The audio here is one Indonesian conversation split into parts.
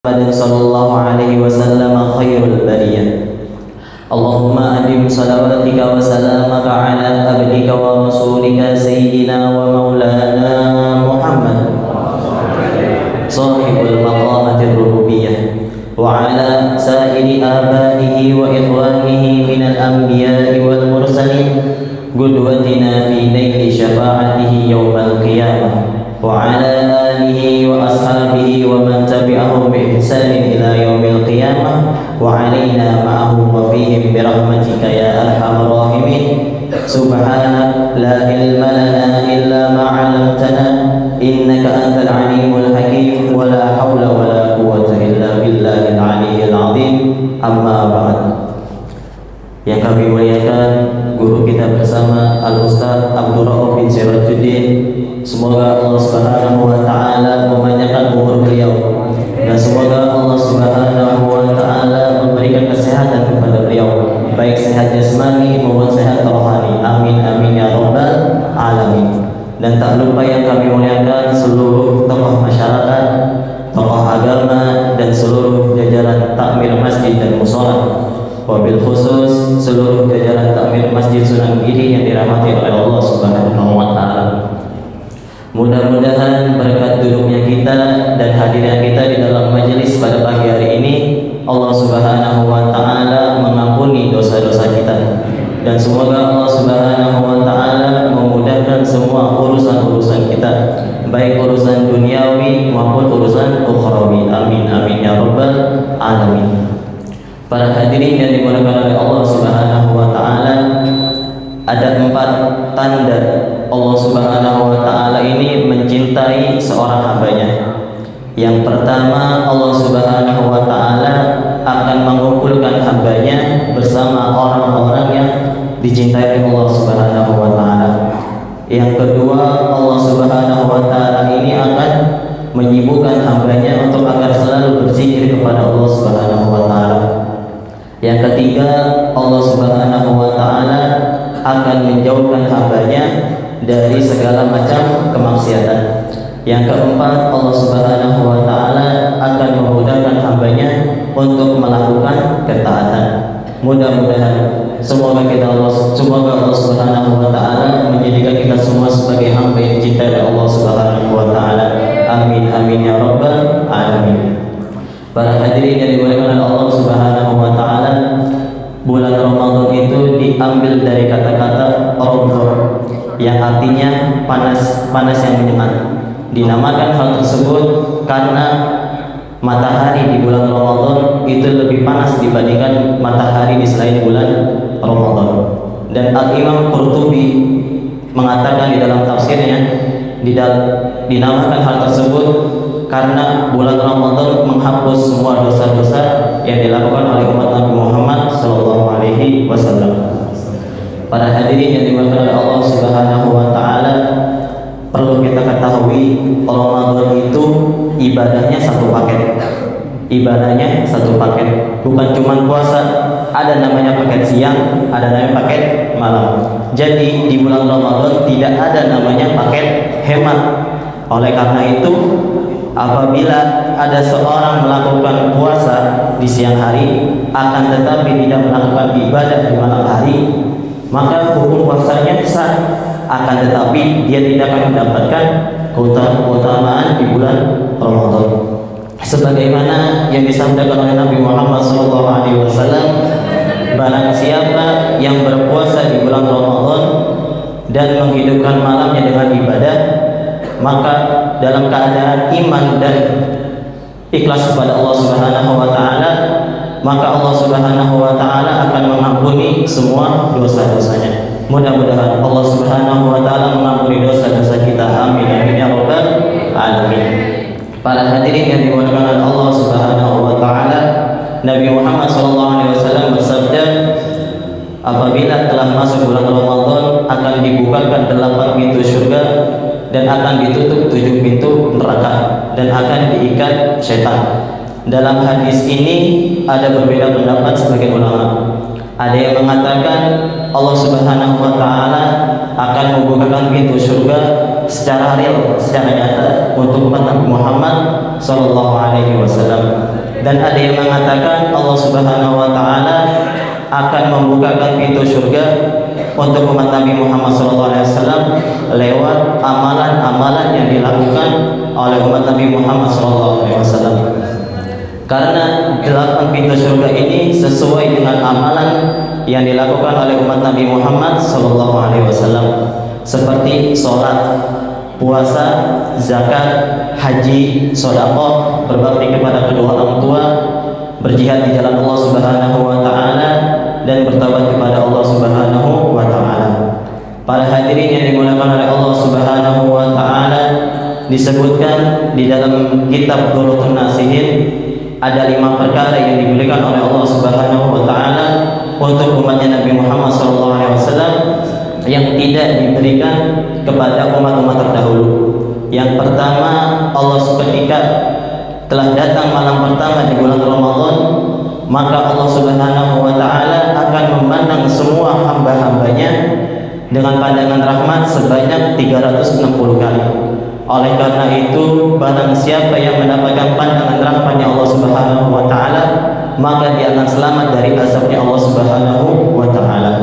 محمد صلى الله عليه وسلم خير البرية. اللهم أدم صلواتك وسلامك على عبدك ورسولك سيدنا ومولانا محمد صاحب المقامة الربوبية وعلى سائر آبائه وإخوانه من الأنبياء والمرسلين قدوتنا في نيل شفاعته يوم القيامة وعلى آله وأصحابه ومن تبعهم بإحسان إلى يوم القيامة وعلينا معهم وفيهم برحمتك يا أرحم الراحمين. سبحانك لا علم لنا إلا ما علمتنا إنك أنت العليم الحكيم ولا حول ولا قوة إلا بالله العلي العظيم. أما بعد. Yang kami muliakan guru kita bersama Al-Ustaz Abdul Rauf bin Sirajuddin. Semoga Allah Subhanahu wa taala memanjangkan umur beliau dan semoga Allah Subhanahu wa taala memberikan kesehatan kepada beliau, baik sehat jasmani maupun sehat rohani. Amin amin ya rabbal alamin. Dan tak lupa yang kami muliakan seluruh tokoh masyarakat, tokoh agama dan seluruh jajaran takmir masjid dan mushola. Wabil khusus seluruh jajaran takmir Masjid Sunan Giri yang dirahmati oleh Allah Subhanahu wa taala. Mudah-mudahan berkat duduknya kita dan hadirnya kita di dalam majelis pada pagi hari ini, Allah Subhanahu wa taala mengampuni dosa-dosa kita. Dan semoga Allah Subhanahu wa taala memudahkan semua urusan-urusan kita, baik urusan duniawi maupun urusan ukhrawi. Amin amin ya rabbal alamin. Para hadirin yang dimuliakan oleh Allah Subhanahu wa taala, ada 4 tanda Allah Subhanahu wa taala ini mencintai seorang hambanya. Yang pertama, Allah Subhanahu wa taala akan mengumpulkan hambanya bersama orang-orang yang dicintai oleh Allah Subhanahu wa taala. Yang kedua, Allah Subhanahu wa taala ini akan menyibukkan hambanya untuk agar selalu berzikir kepada Allah Subhanahu wa taala. Yang ketiga, Allah Subhanahu wa taala akan menjauhkan hambanya dari segala macam kemaksiatan. Yang keempat, Allah Subhanahu wa taala akan memudahkan hambanya untuk melakukan ketaatan. Mudah-mudahan semoga Allah Subhanahu wa taala menjadikan kita semua sebagai hamba yang dicintai oleh Allah Subhanahu wa taala. Amin amin ya rabbal alamin. Para hadirin yang dimuliakan oleh Allah Subhanahu wa taala, bulan Ramadan itu diambil dari kata-kata Ramadan yang artinya panas, panas yang menyengat. Dinamakan hal tersebut karena matahari di bulan Ramadan itu lebih panas dibandingkan matahari di selain bulan Ramadan. Dan Al-Imam Qurtubi mengatakan di dalam tafsirnya dinamakan hal tersebut karena bulan Ramadan menghapus semua dosa-dosa yang dilakukan oleh umat Nabi Muhammad sallallahu alaihi wasallam. Para hadirin yang dimuliakan oleh Allah Subhanahu wa taala, perlu kita ketahui Ramadan itu ibadahnya satu paket. Ibadahnya satu paket, bukan cuma puasa, ada namanya paket siang, ada namanya paket malam. Jadi di bulan Ramadan tidak ada namanya paket hemat. Oleh karena itu, apabila ada seorang melakukan puasa di siang hari akan tetapi tidak melakukan ibadah di malam hari, maka hukum puasanya sah, akan tetapi dia tidak akan mendapatkan keutamaan di bulan Ramadan. Sebagaimana yang disabdakan oleh Nabi Muhammad SAW, barang siapa yang berpuasa di bulan Ramadan dan menghidupkan malamnya dengan ibadah, maka dalam keadaan iman dan ikhlas kepada Allah Subhanahu wa taala, maka Allah Subhanahu wa taala akan mengampuni semua dosa-dosanya. Mudah-mudahan Allah Subhanahu wa taala mengampuni dosa-dosa kita. Amin amin ya rabbal alamin. Para hadirin yang dimuliakan oleh Allah Subhanahu wa taala, Nabi Muhammad sallallahu alaihi wasallam bersabda, apabila telah masuk bulan Ramadan akan dibukakan 8 pintu surga dan akan ditutup 7 pintu neraka dan akan diikat setan. Dalam hadis ini ada berbeda pendapat sebagian ulama. Ada yang mengatakan Allah Subhanahu wa taala akan membukakan pintu surga secara real, secara nyata untuk umat Nabi Muhammad sallallahu alaihi wasallam. Dan ada yang mengatakan Allah Subhanahu wa taala akan membukakan pintu surga untuk umat Nabi Muhammad SAW lewat amalan-amalan yang dilakukan oleh umat Nabi Muhammad SAW. Karena 8 pintu surga ini sesuai dengan amalan yang dilakukan oleh umat Nabi Muhammad SAW, seperti sholat, puasa, zakat, haji, sedekah, berbakti kepada kedua orang tua, berjihad di jalan Allah Subhanahu wa taala, dan bertaubat kepada Allah Subhanahu wa taala. Para hadirin yang dimuliakan oleh Allah Subhanahu wa taala, disebutkan di dalam kitab Dhurratun Nasihin ada 5 perkara yang diberikan oleh Allah Subhanahu wa taala untuk umatnya Nabi Muhammad SAW yang tidak diberikan kepada umat-umat terdahulu. Yang pertama, Allah ketika telah datang malam pertama di bulan Ramadan, maka Allah Subhanahu wa taala akan memandang semua hamba-hambanya dengan pandangan rahmat sebanyak 360 kali. Oleh karena itu, barang siapa yang mendapatkan pandangan rahmatnya Allah Subhanahu wa taala, maka dia akan selamat dari azabnya Allah Subhanahu wa taala.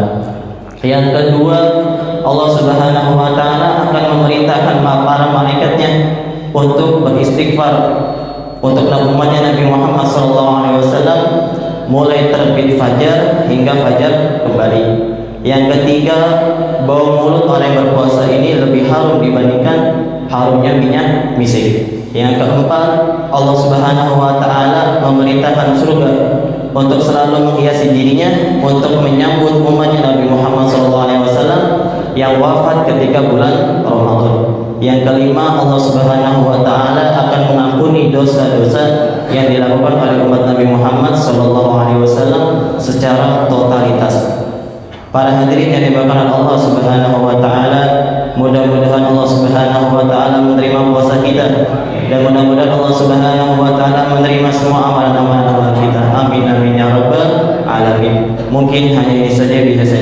Yang kedua, Allah Subhanahu wa taala akan memerintahkan para malaikatnya untuk beristighfar untuk umatnya Nabi Muhammad SAW mulai terbit fajar hingga fajar kembali. Yang ketiga, bau mulut orang yang berpuasa ini lebih harum dibandingkan harumnya minyak misik. Yang keempat, Allah Subhanahu wa taala memerintahkan surga untuk selalu menghiasi dirinya untuk menyambut umatnya Nabi Muhammad SAW yang wafat ketika bulan Ramadan. Yang kelima, Allah Subhanahu wa taala akan mengampuni dosa-dosa yang dilakukan oleh umat Nabi Muhammad SAW secara totalitas. Para hadirin yang dimuliakan Allah Subhanahu wa taala, mudah-mudahan Allah Subhanahu wa taala menerima puasa kita, dan mudah-mudahan Allah Subhanahu wa taala menerima semua amalan-amalan kita. Amin amin ya rabbal alamin. Mungkin hanya ini saja bisa saya